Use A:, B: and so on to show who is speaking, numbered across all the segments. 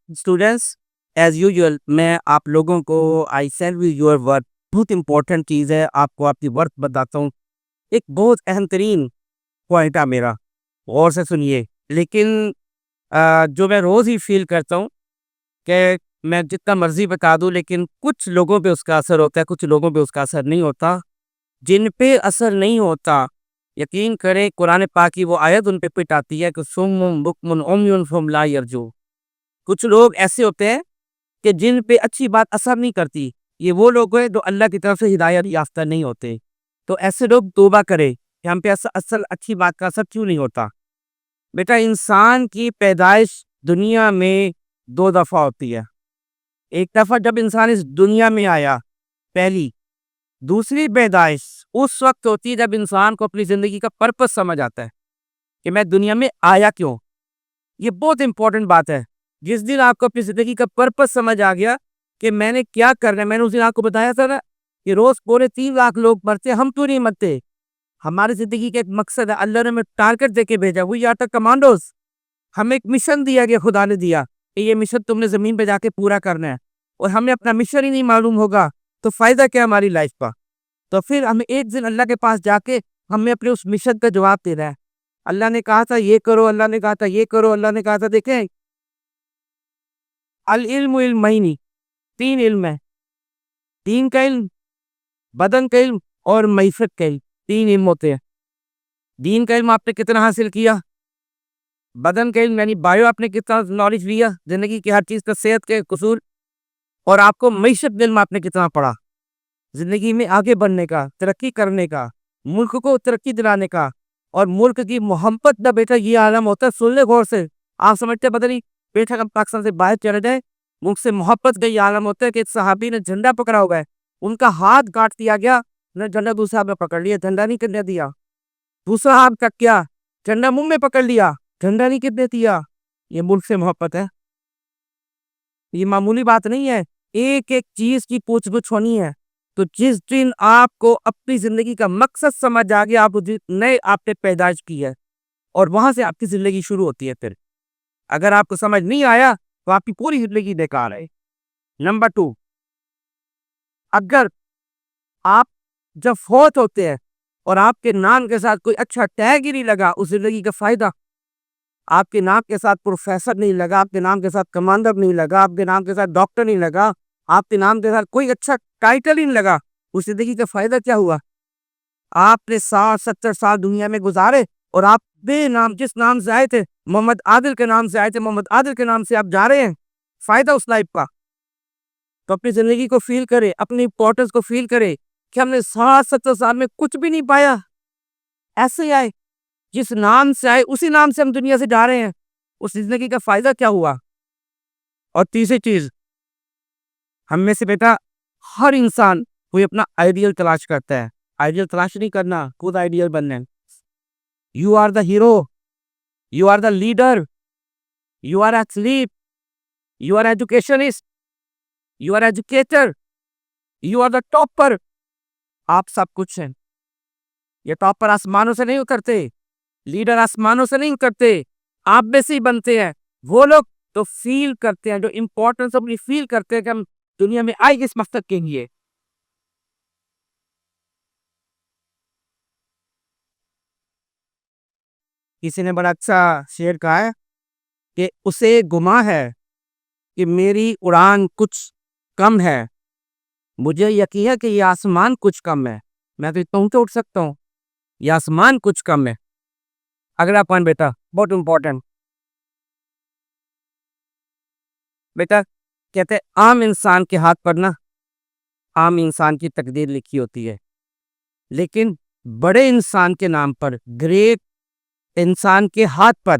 A: Students, as usual मैं आप लोगों को I send you your worth. बहुत इंपॉर्टेंट चीज़ है, आपको आपकी वर्थ बताता हूँ। एक बहुत अहम तरीन पॉइंट है मेरा, गौर से सुनिए। लेकिन जो मैं रोज़ ही फील करता हूँ कि मैं जितना मर्ज़ी बता दूँ, लेकिन कुछ लोगों पे उसका असर होता है, कुछ लोगों पे उसका असर नहीं होता। जिन पे असर नहीं होता, यकीन करें कुरान पाक की वो आयत उन पे पिट आती है कि सुम्मुन बुक्मुन उम्युन फहुम ला यरजून। कुछ लोग ऐसे होते हैं कि जिन पे अच्छी बात असर नहीं करती। ये वो लोग हैं जो अल्लाह की तरफ से हिदायत याफ्ता नहीं होते। तो ऐसे लोग तौबा करें कि हम पे असल अच्छी बात का असर क्यों नहीं होता। बेटा, इंसान की पैदाइश दुनिया में 2 दफ़ा होती है। एक दफ़ा जब इंसान इस दुनिया में आया, पहली। दूसरी पैदाइश उस वक़्त होती है जब इंसान को अपनी ज़िंदगी का पर्पस समझ आता है कि मैं दुनिया में आया क्यों? ये बहुत इंपॉर्टेंट बात है। जिस दिन आपको अपनी ज़िंदगी का पर्पस समझ आ गया कि मैंने क्या करना है, मैंने उस दिन आपको बताया था ना कि रोज़ पौने 3 लाख लोग मरते हैं, हम क्यों नहीं मरते? हमारी ज़िंदगी का एक मकसद है, अल्लाह ने हमें टारगेट देके भेजा, वी आर द कमांडोज़। हमें एक मिशन दिया गया, खुदा ने दिया कि ये मिशन तुमने ज़मीन पे जाके पूरा करना है। और हमें अपना मिशन ही नहीं मालूम होगा, तो फ़ायदा क्या हमारी लाइफ़ का? तो फिर हमें एक दिन अल्लाह के पास जाके हमें अपने उस मिशन का जवाब देना है। अल्लाह ने कहा था ये करो, अल्लाह ने कहा था ये करो, अल्लाह ने कहा था देखें, अल इल्मु इल्मैनी, 3 इल्म है। दीन का इल्म, बदन का इल्म और मईशत का इल्म, 3 इल्म होते हैं। दीन का इल्म आपने कितना हासिल किया? बदन का इल्म यानी बायो आपने कितना नॉलेज लिया, ज़िंदगी की हर चीज़ का, सेहत के कसूर। और आपको मईशत का इल्म आपने कितना पढ़ा, ज़िंदगी में आगे बढ़ने का, तरक्की करने का, मुल्क को तरक्की दिलाने का। और मुल्क की मोहब्बत ना बेटा ये आलम होता है, सुन ले गौर से। आप समझते पता नहीं, बेशक हम पाकिस्तान से बाहर चले जाए, मुल्क से मोहब्बत का ये आलम होता है कि एक सहाबी ने झंडा पकड़ा हुआ है, उनका हाथ काट दिया गया, न झंडा दूसरा हाथ में पकड़ लिया, झंडा नहीं करने दिया। दूसरा हाथ तक क्या, झंडा मुंह में पकड़ लिया, झंडा नहीं करने दिया। ये मुल्क से मोहब्बत है, ये मामूली बात नहीं है। एक एक चीज की पूछ गुछ होनी है। तो जिस दिन आपको अपनी जिंदगी का मकसद समझ आ गया, आप उस दिन नए आपने पैदाइश की है, और वहां से आपकी जिंदगी शुरू होती है। फिर अगर आपको समझ नहीं आया तो आपकी पूरी जिंदगी बेकार है। नंबर 2, अगर आप जब फौत होते हैं और आपके नाम के साथ कोई अच्छा टैग ही नहीं लगा, उस जिंदगी का फायदा। आपके नाम के साथ प्रोफेसर नहीं लगा, आपके नाम के साथ कमांडर नहीं लगा, आपके नाम के साथ डॉक्टर नहीं लगा, आपके नाम के साथ कोई अच्छा टाइटल ही नहीं लगा, उस जिंदगी का फायदा क्या हुआ? आपने 60-70 साल दुनिया में गुजारे और आप बेनाम, जिस नाम से आए थे, मोहम्मद आदिल के नाम से आए थे, मोहम्मद आदिल के नाम से आप जा रहे हैं। फायदा उस लाइफ का? तो अपनी जिंदगी को फील करे, अपनी इंपॉर्टेंस को फील करे कि हमने 60-70 साल में कुछ भी नहीं पाया। ऐसे ही आए, जिस नाम से आए उसी नाम से हम दुनिया से जा रहे हैं। उस जिंदगी का फायदा क्या हुआ? और तीसरी चीज, हम में से बेटा हर इंसान कोई अपना आइडियल तलाश करता है। आइडियल तलाश नहीं करना, खुद आइडियल बनना है। You are the hero, you are the leader, you are athlete, you are educationist, you are educator, you are the topper. आप सब कुछ हैं। ये टॉपर आसमानों से नहीं उतरते, लीडर आसमानों से नहीं उतरते, आप में से ही बनते हैं। वो लोग तो फील करते हैं, जो इंपॉर्टेंस अपनी फील करते हैं कि हम दुनिया में आए किस मकसद के लिए। किसी ने बड़ा अच्छा शेर कहा है कि उसे गुमा है कि मेरी उड़ान कुछ कम है, मुझे यकीन है कि ये आसमान कुछ कम है। मैं तो इतना ऊंचा उठ सकता हूँ, ये आसमान कुछ कम है। अगला पॉइंट बेटा बहुत इंपॉर्टेंट। बेटा कहते हैं आम इंसान के हाथ पर ना आम इंसान की तकदीर लिखी होती है, लेकिन बड़े इंसान के नाम पर, ग्रेट इंसान के हाथ पर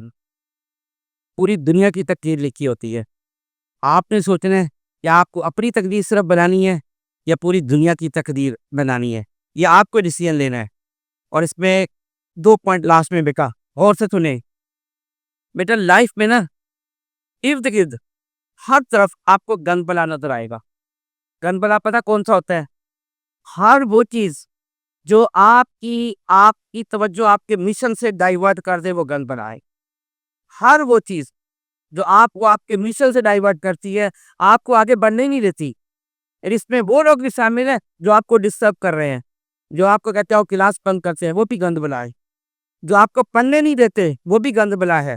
A: पूरी दुनिया की तकदीर लिखी होती है। आपने सोचना है कि आपको अपनी तकदीर सिर्फ बनानी है या पूरी दुनिया की तकदीर बनानी है। ये आपको डिसीजन लेना है। और इसमें 2 पॉइंट लास्ट में बेटा गौर से सुने। बेटा लाइफ में ना इर्द गिर्द हर तरफ आपको गंदबला नजर आएगा। गंदबला पता कौन सा होता है? हर वो चीज जो आपकी आपकी तवज्जो आपके मिशन से डाइवर्ट कर दे, वो गंदबला है। हर वो चीज جو آپ کو آپ کے مشن سے ڈائیورٹ کرتی ہے, آپ کو آگے بڑھنے نہیں دیتی. اور اس میں وہ لوگ بھی شامل ہیں جو آپ کو ڈسٹرب کر رہے ہیں, جو آپ کو کہتے ہیں کلاس بنک کرتے ہیں, وہ بھی گند بلا ہے. جو آپ کو پڑھنے نہیں دیتے وہ بھی گند بلا ہے.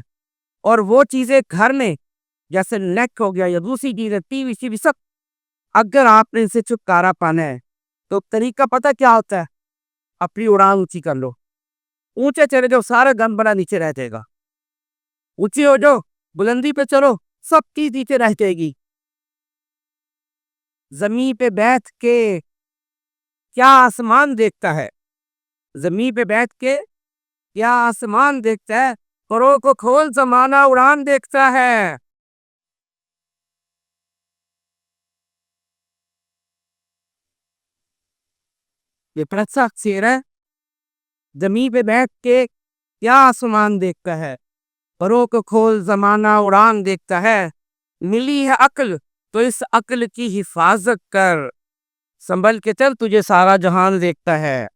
A: اور وہ چیزیں گھر میں جیسے نیٹ ہو گیا یا دوسری چیزیں ٹی وی سی وی سب, اگر آپ نے ان سے چھٹکارا پانا ہے تو طریقہ پتہ کیا ہوتا ہے؟ اپنی اڑان اونچی کر لو, اونچے چلے جاؤ, سارا گند بلا نیچے رہ جائے گا. اونچی ہو جاؤ, بلندی پہ چلو, سب چیز نیچے رہ جائے گی. زمین پہ بیٹھ کے کیا آسمان دیکھتا ہے, زمین پہ بیٹھ کے کیا آسمان دیکھتا ہے, پروں کو کھول زمانہ اڑان دیکھتا ہے. یہ پرسا شیر ہے. زمین پہ بیٹھ کے کیا آسمان دیکھتا ہے, پروں کو کھول زمانہ اڑان دیکھتا ہے. ملی ہے عقل تو اس عقل کی حفاظت کر, سنبھل کے چل تجھے سارا جہان دیکھتا ہے.